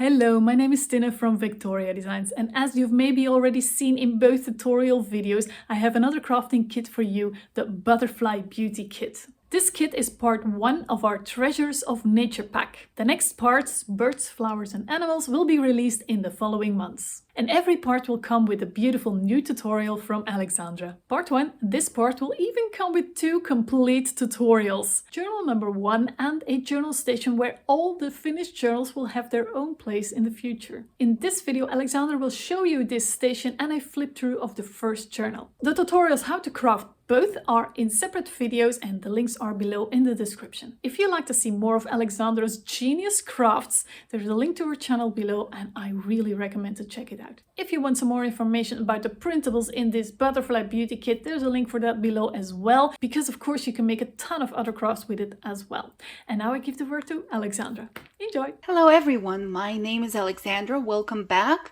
Hello, my name is Tina from Victoria Designs, and as you've maybe already seen in both tutorial videos, I have another crafting kit for you, the Butterfly Beauty Kit. This kit is part 1 of our Treasures of Nature pack. The next parts, birds, flowers and animals, will be released in the following months. And every part will come with a beautiful new tutorial from Alexandra. Part 1, this part will even come with 2 complete tutorials. Journal number 1 and a journal station where all the finished journals will have their own place in the future. In this video, Alexandra will show you this station and a flip through of the first journal. The tutorials how to craft both are in separate videos and the links are below in the description. If you'd like to see more of Alexandra's genius crafts, there's a link to her channel below and I really recommend to check it out. If you want some more information about the printables in this Butterfly Beauty Kit, there's a link for that below as well, because of course you can make a ton of other crafts with it as well. And now I give the word to Alexandra. Enjoy! Hello everyone, my name is Alexandra, welcome back.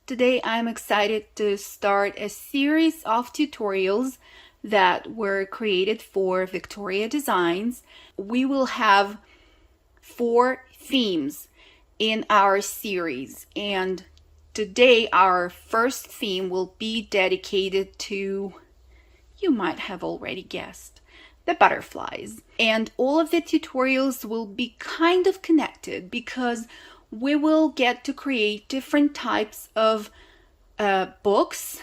Today I'm excited to start a series of tutorials that were created for Victoria Designs. We will have 4 themes in our series, and today our first theme will be dedicated to, you might have already guessed, the butterflies. And all of the tutorials will be kind of connected because we will get to create different types of books,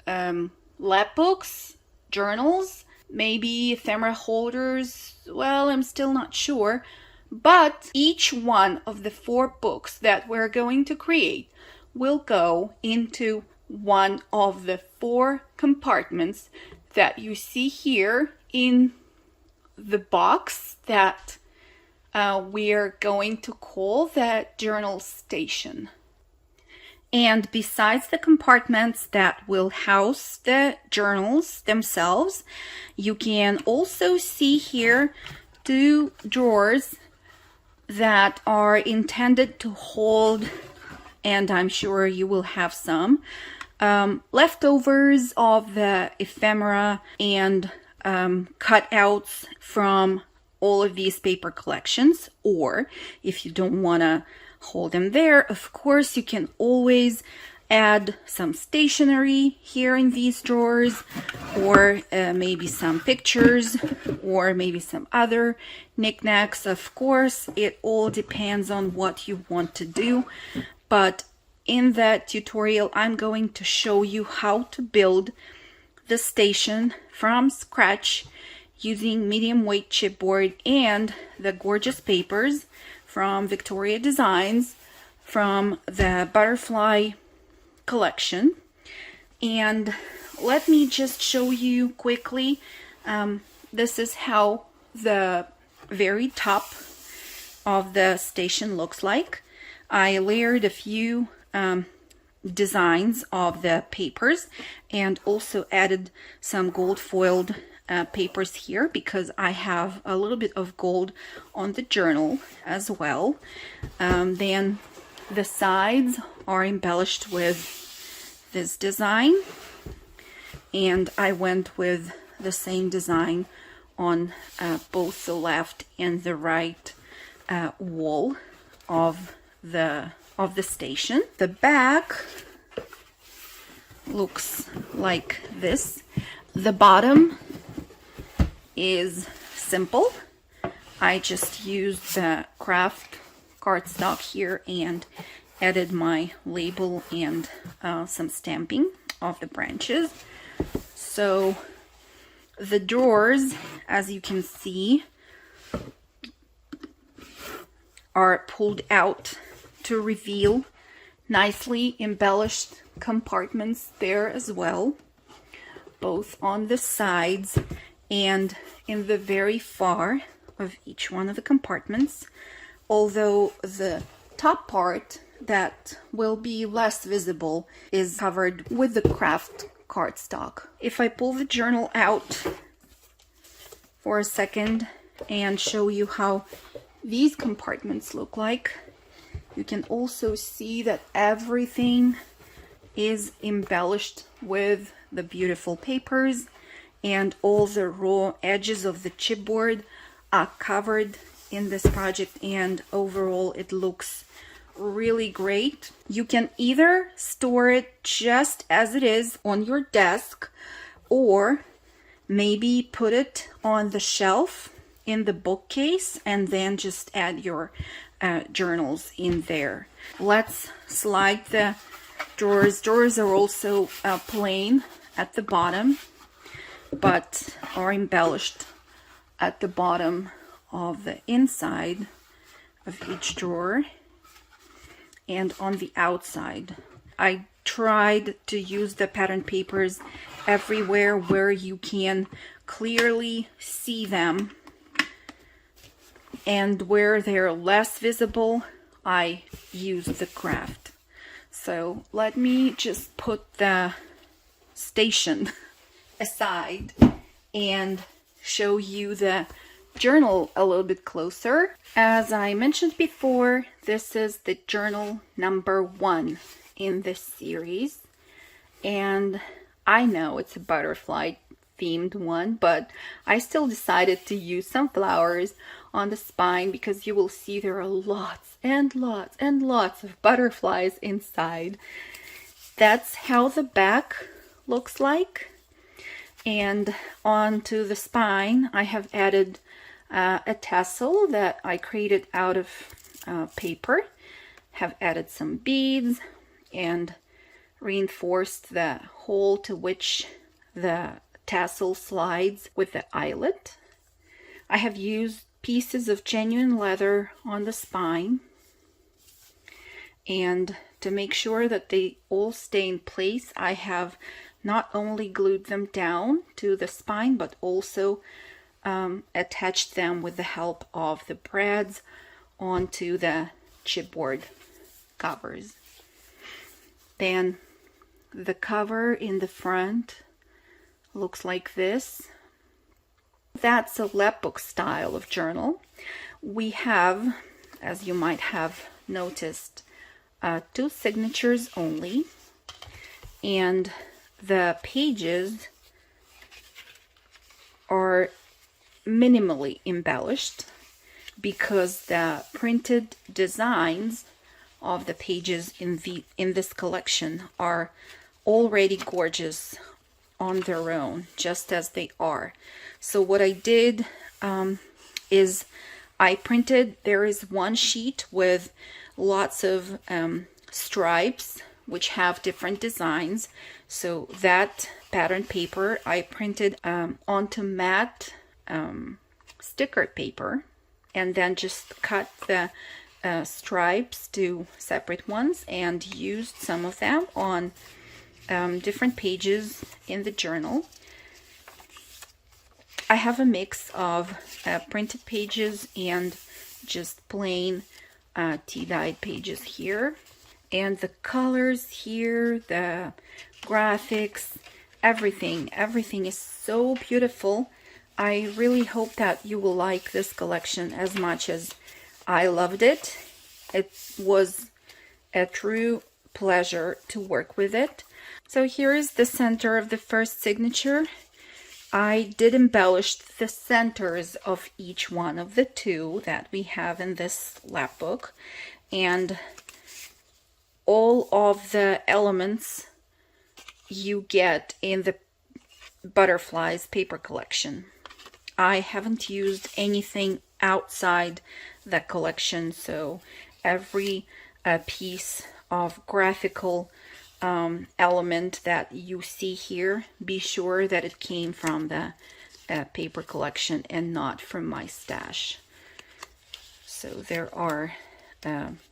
lap books, journals, maybe ephemera holders. Well, I'm still not sure, but each one of the 4 books that we're going to create will go into one of the 4 compartments that you see here in the box that we're going to call the journal station. And besides the compartments that will house the journals themselves, you can also see here 2 drawers that are intended to hold, and I'm sure you will have some, leftovers of the ephemera and cutouts from all of these paper collections. Or if you don't want to hold them there, of course you can always add some stationery here in these drawers, or maybe some pictures, or maybe some other knickknacks. Of course, it all depends on what you want to do, but in that tutorial I'm going to show you how to build the station from scratch using medium weight chipboard and the gorgeous papers from Victoria Designs from the Butterfly collection. And let me just show you quickly. This is how the very top of the station looks like. I layered a few designs of the papers and also added some gold foiled papers here because I have a little bit of gold on the journal as well. Then the sides are embellished with this design, and I went with the same design on both the left and the right wall of the station. The back looks like this. The bottom is simple. I just used the craft cardstock here and added my label and some stamping of the branches. So the drawers, as you can see, are pulled out to reveal nicely embellished compartments there as well, both on the sides and in the very far of each one of the compartments, although the top part that will be less visible is covered with the craft cardstock. If I pull the journal out for a second and show you how these compartments look like, you can also see that everything is embellished with the beautiful papers, and all the raw edges of the chipboard are covered in this project, and overall it looks really great. You can either store it just as it is on your desk, or maybe put it on the shelf in the bookcase and then just add your journals in there. Let's slide the drawers. Drawers are also plain at the bottom, but are embellished at the bottom of the inside of each drawer and on the outside. I tried to use the pattern papers everywhere where you can clearly see them, and where they're less visible, I use the craft. So let me just put the station aside and show you the journal a little bit closer. As I mentioned before, this is the journal number 1 in this series, and I know it's a butterfly themed one, but I still decided to use some flowers on the spine because you will see there are lots and lots and lots of butterflies inside. That's how the back looks like. And onto the spine, I have added a tassel that I created out of paper, have added some beads and reinforced the hole to which the tassel slides with the eyelet. I have used pieces of genuine leather on the spine, and to make sure that they all stay in place, I have not only glued them down to the spine, but also attached them with the help of the brads onto the chipboard covers. Then the cover in the front looks like this. That's a lapbook style of journal. We have, as you might have noticed, 2 signatures only, and the pages are minimally embellished because the printed designs of the pages in this collection are already gorgeous on their own, just as they are. So what I did is I printed, there is one sheet with lots of stripes which have different designs. So that pattern paper I printed onto matte sticker paper, and then just cut the stripes to separate ones and used some of them on different pages in the journal. I have a mix of printed pages and just plain tea-dyed pages here, and the colors here, the graphics, everything is so beautiful. I really hope that you will like this collection as much as I loved it. It was a true pleasure to work with it. So here is the center of the first signature. I did embellish the centers of each one of the 2 that we have in this lapbook, and all of the elements you get in the Butterflies paper collection. I haven't used anything outside the collection, so every piece of graphical element that you see here, be sure that it came from the paper collection and not from my stash. So there are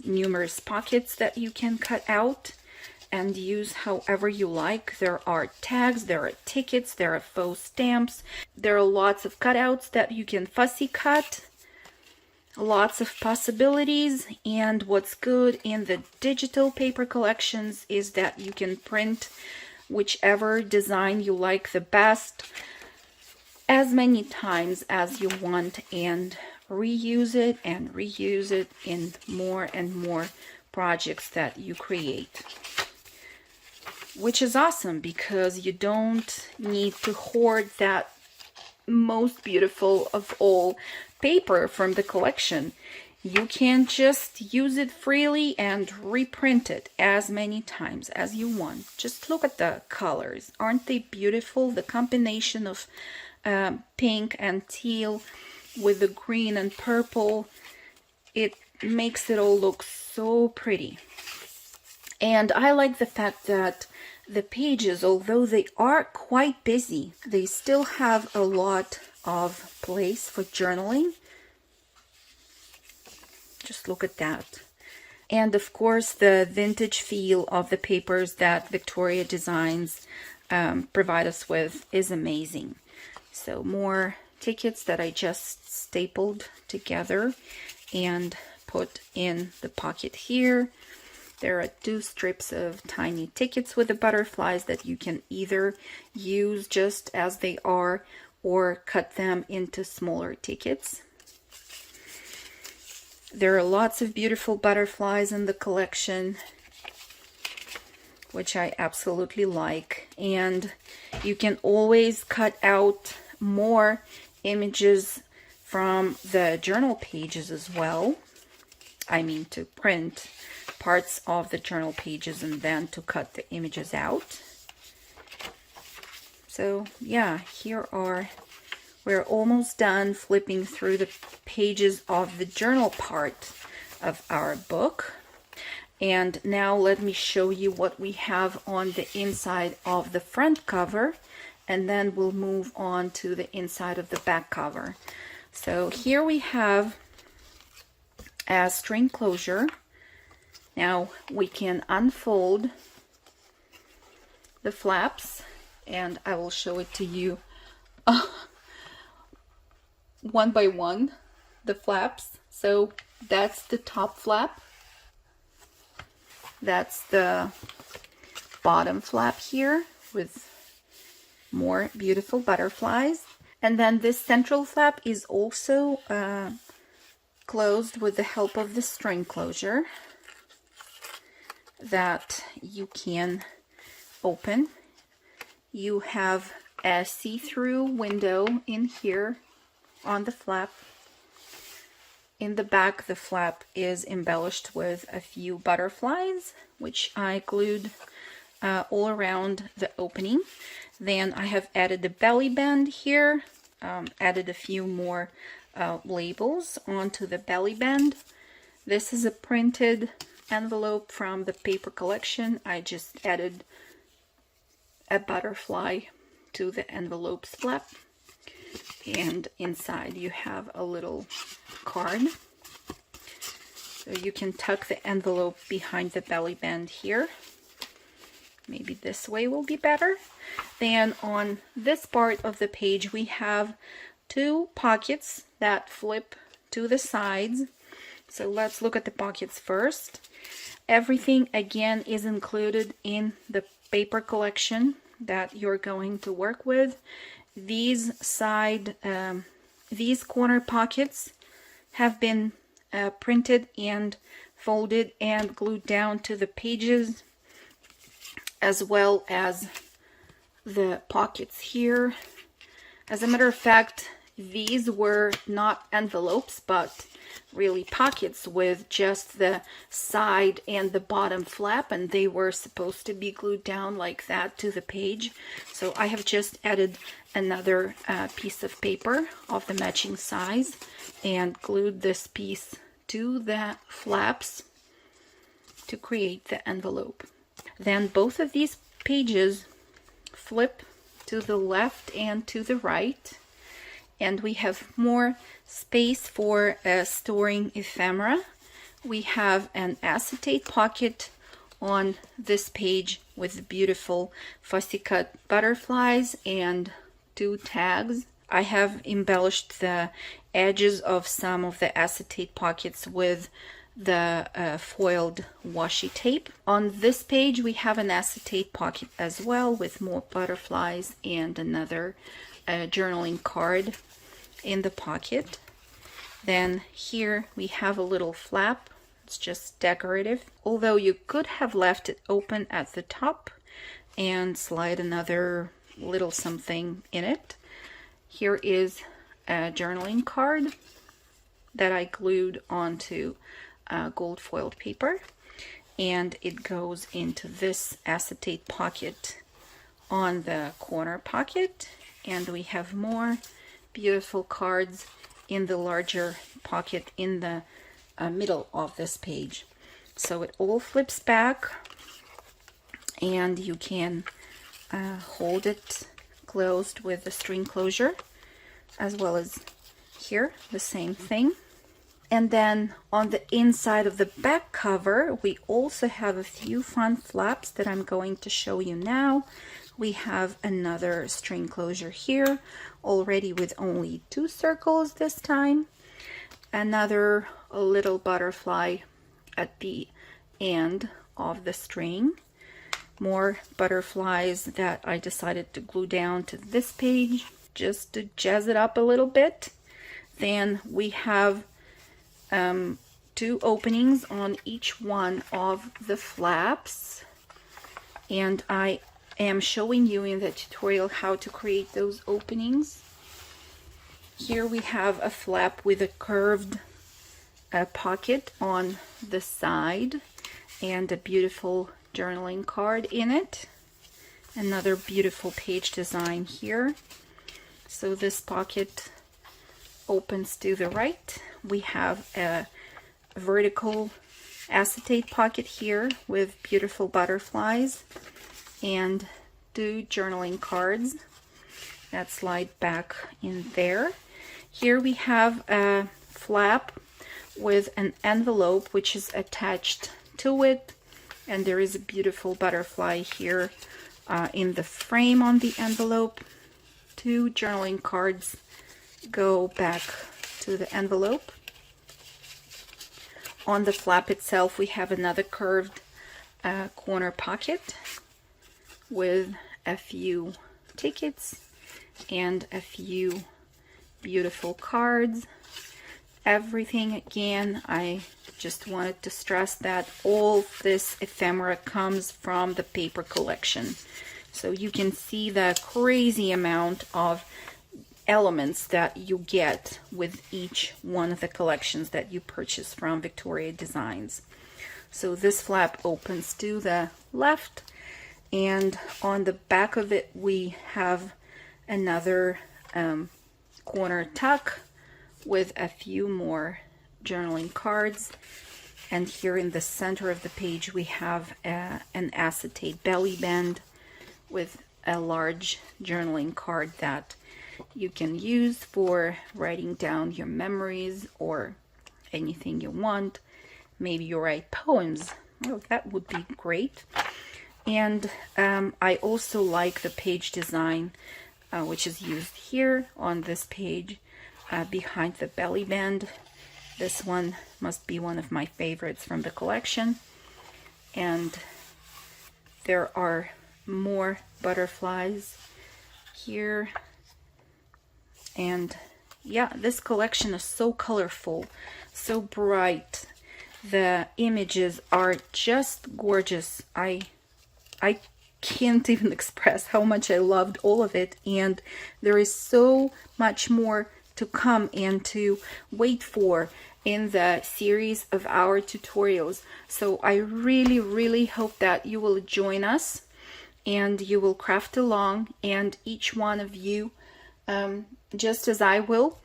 numerous pockets that you can cut out and use however you like. There are tags, there are tickets, there are faux stamps, there are lots of cutouts that you can fussy cut. Lots of possibilities, and what's good in the digital paper collections is that you can print whichever design you like the best as many times as you want and reuse it in more and more projects that you create, which is awesome because you don't need to hoard that most beautiful of all paper from the collection. you can just use it freely and reprint it as many times as you want. Just look at the colors. Aren't they beautiful? The combination of pink and teal with the green and purple, it makes it all look so pretty. And I like the fact that the pages, although they are quite busy, they still have a lot of place for journaling. Just look at that. And of course, the vintage feel of the papers that Victoria Designs provide us with is amazing. So more tickets that I just stapled together and put in the pocket here. There are 2 strips of tiny tickets with the butterflies that you can either use just as they are or cut them into smaller tickets. There are lots of beautiful butterflies in the collection, which I absolutely like. And you can always cut out more images from the journal pages as well. I mean, to print parts of the journal pages and then to cut the images out. So yeah, we're almost done flipping through the pages of the journal part of our book. And now let me show you what we have on the inside of the front cover, and then we'll move on to the inside of the back cover. So here we have a string closure. Now we can unfold the flaps, and I will show it to you one by one, the flaps. So that's the top flap. That's the bottom flap here with more beautiful butterflies. And then this central flap is also closed with the help of the string closure that you can open. You have a see-through window in here on the flap. In the back, the flap is embellished with a few butterflies, which I glued all around the opening. Then I have added the belly band here, added a few more labels onto the belly band. This is a printed envelope from the paper collection. I just added a butterfly to the envelope's flap. And inside you have a little card. So you can tuck the envelope behind the belly band here. Maybe this way will be better. Then on this part of the page we have 2 pockets that flip to the sides. So let's look at the pockets first. Everything again is included in the paper collection that you're going to work with. These corner pockets have been printed and folded and glued down to the pages, as well as the pockets here. As a matter of fact, these were not envelopes, but really pockets with just the side and the bottom flap, and they were supposed to be glued down like that to the page. So I have just added another piece of paper of the matching size and glued this piece to the flaps to create the envelope. Then both of these pages flip to the left and to the right, and we have more space for storing ephemera. We have an acetate pocket on this page with beautiful fussy cut butterflies and 2 tags. I have embellished the edges of some of the acetate pockets with the foiled washi tape. On this page we have an acetate pocket as well with more butterflies and another journaling card in the pocket. Then here we have a little flap. It's just decorative, although you could have left it open at the top and slide another little something in it. Here is a journaling card that I glued onto gold foiled paper, and it goes into this acetate pocket on the corner pocket, and we have more beautiful cards in the larger pocket in the middle of this page. So it all flips back, and you can hold it closed with the string closure, as well as here the same thing. And then on the inside of the back cover, we also have a few fun flaps that I'm going to show you now. We have another string closure here, already with only 2 circles this time. Another little butterfly at the end of the string. More butterflies that I decided to glue down to this page just to jazz it up a little bit. Then we have 2 openings on each one of the flaps, and I am showing you in the tutorial how to create those openings. Here we have a flap with a curved pocket on the side and a beautiful journaling card in it. Another beautiful page design here. So this pocket opens to the right. We have a vertical acetate pocket here with beautiful butterflies and 2 journaling cards that slide back in there. Here we have a flap with an envelope which is attached to it, and there is a beautiful butterfly here in the frame on the envelope. 2 journaling cards go back to the envelope. On the flap itself, we have another curved corner pocket with a few tickets and a few beautiful cards. Everything, again, I just wanted to stress that all this ephemera comes from the paper collection. So you can see the crazy amount of elements that you get with each one of the collections that you purchase from Victoria Designs. So this flap opens to the left, and on the back of it we have another corner tuck with a few more journaling cards. And here in the center of the page we have an acetate belly band with a large journaling card that you can use for writing down your memories or anything you want. Maybe you write poems. Oh, that would be great. And I also like the page design which is used here on this page behind the belly band. This one must be one of my favorites from the collection. And there are more butterflies here. And yeah, this collection is so colorful, so bright. The images are just gorgeous. I can't even express how much I loved all of it, and there is so much more to come and to wait for in the series of our tutorials. So I really hope that you will join us and you will craft along, and each one of you, just as I will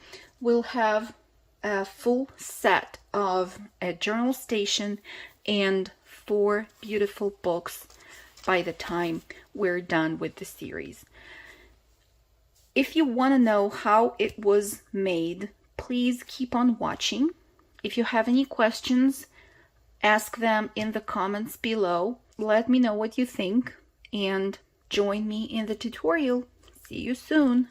have a full set of a journal station and 4 beautiful books by the time we're done with the series. If you want to know how it was made, please keep on watching. If you have any questions, ask them in the comments below. Let me know what you think and join me in the tutorial. See you soon.